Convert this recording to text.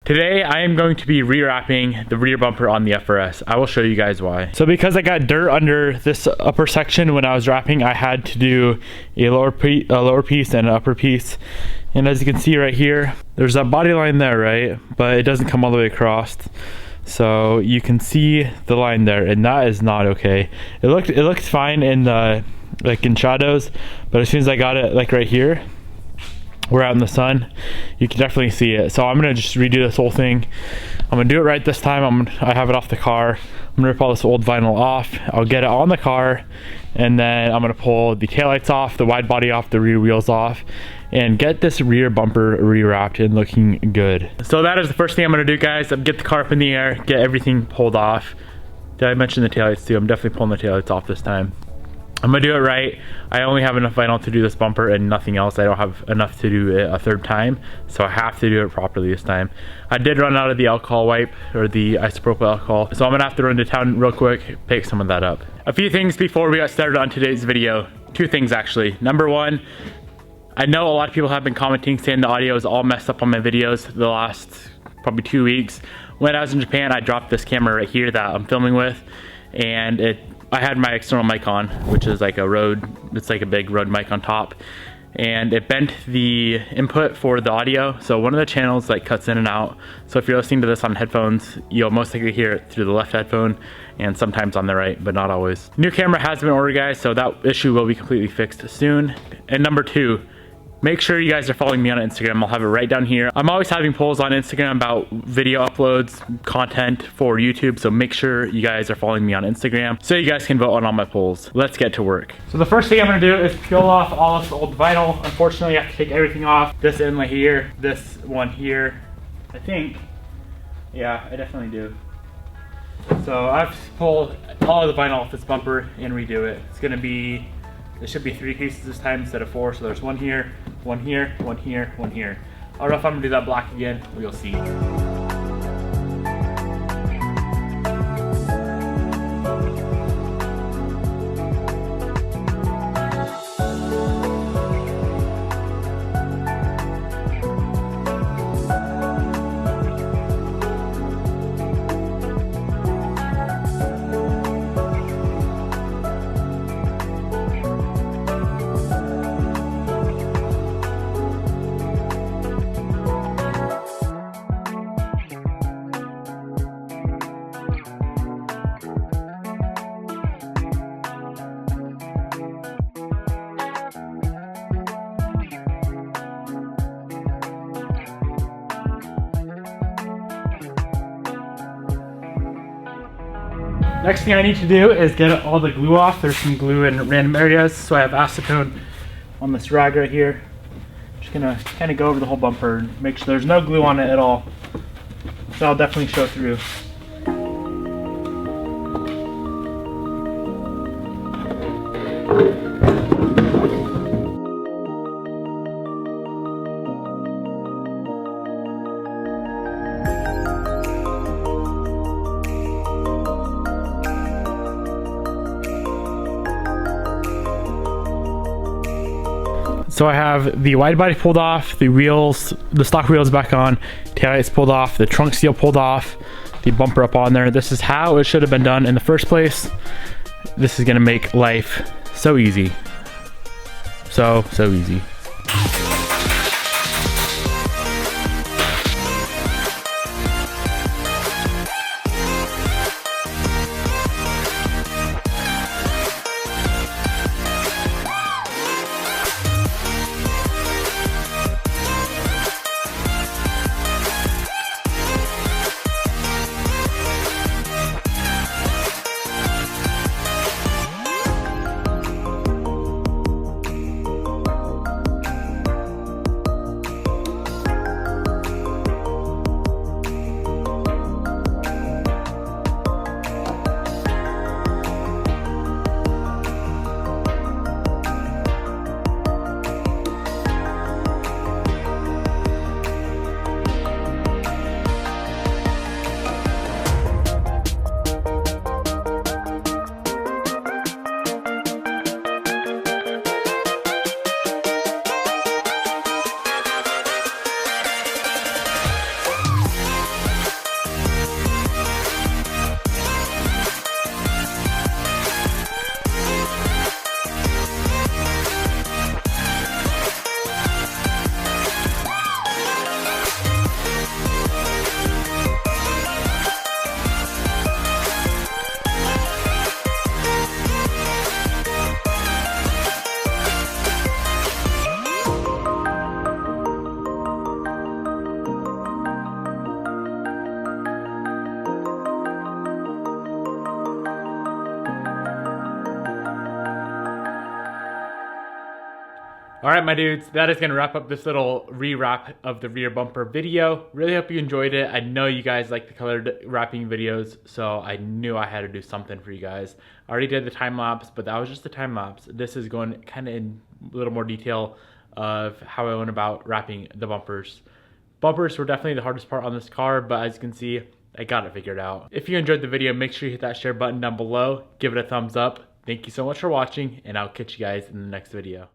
Today I am going to be rewrapping the rear bumper on the FRS. I will show you guys why. So because I got dirt under this upper section when I was wrapping, I had to do a lower piece and an upper piece. And as you can see right here, there's that body line there, right? But it doesn't come all the way across. So you can see the line there, and that is not okay. It looked fine in the in shadows, but as soon as I got it like right here, we're out in the sun, you can definitely see it. So I'm gonna just redo this whole thing. I'm gonna do it right this time. I have it off the car. I'm gonna rip all this old vinyl off. I'll get it on the car, and then I'm gonna pull the taillights off, the wide body off, the rear wheels off, and get this rear bumper rewrapped and looking good. So that is the first thing I'm gonna do, guys. Get the car up in the air, get everything pulled off. Did I mention the taillights too? I'm definitely pulling the taillights off this time. I'm gonna do it right. I only have enough vinyl to do this bumper and nothing else. I don't have enough to do it a third time, so I have to do it properly this time. I did run out of the alcohol wipe, or the isopropyl alcohol, so I'm gonna have to run to town real quick, pick some of that up. A few things before we got started on today's video. Two things actually. Number one, I know a lot of people have been commenting saying the audio is all messed up on my videos the last probably 2 weeks. When I was in Japan, I dropped this camera right here that I'm filming with, and I had my external mic on, which is like it's like a big Rode mic on top, and it bent the input for the audio. So one of the channels like cuts in and out. So if you're listening to this on headphones, you'll most likely hear it through the left headphone and sometimes on the right, but not always. New camera has been ordered, guys, so that issue will be completely fixed soon. And number two, make sure you guys are following me on Instagram. I'll have it right down here. I'm always having polls on Instagram about video uploads, content for YouTube, so make sure you guys are following me on Instagram so you guys can vote on all my polls. Let's get to work. So the first thing I'm gonna do is peel off all this old vinyl. Unfortunately, I have to take everything off. This inlay here, this one here, I think. Yeah, I definitely do. So I have to pull all of the vinyl off this bumper and redo it. There should be 3 pieces this time instead of 4, so there's one here, one here, one here, one here. I don't know if I'm gonna do that black again, we'll see. Next thing I need to do is get all the glue off. There's some glue in random areas, so I have acetone on this rag right here. Just gonna kind of go over the whole bumper and make sure there's no glue on it at all. So I'll definitely show through. So I have the wide body pulled off, the wheels, the stock wheels back on, taillights pulled off, the trunk seal pulled off, the bumper up on there. This is how it should have been done in the first place. This is gonna make life so easy. So easy. All right, my dudes, that is gonna wrap up this little rewrap of the rear bumper video. Really hope you enjoyed it. I know you guys like the colored wrapping videos, so I knew I had to do something for you guys. I already did the time lapse, but that was just the time lapse. This is going kind of in a little more detail of how I went about wrapping the bumpers. Bumpers were definitely the hardest part on this car, but as you can see, I got it figured out. If you enjoyed the video, make sure you hit that share button down below. Give it a thumbs up. Thank you so much for watching, and I'll catch you guys in the next video.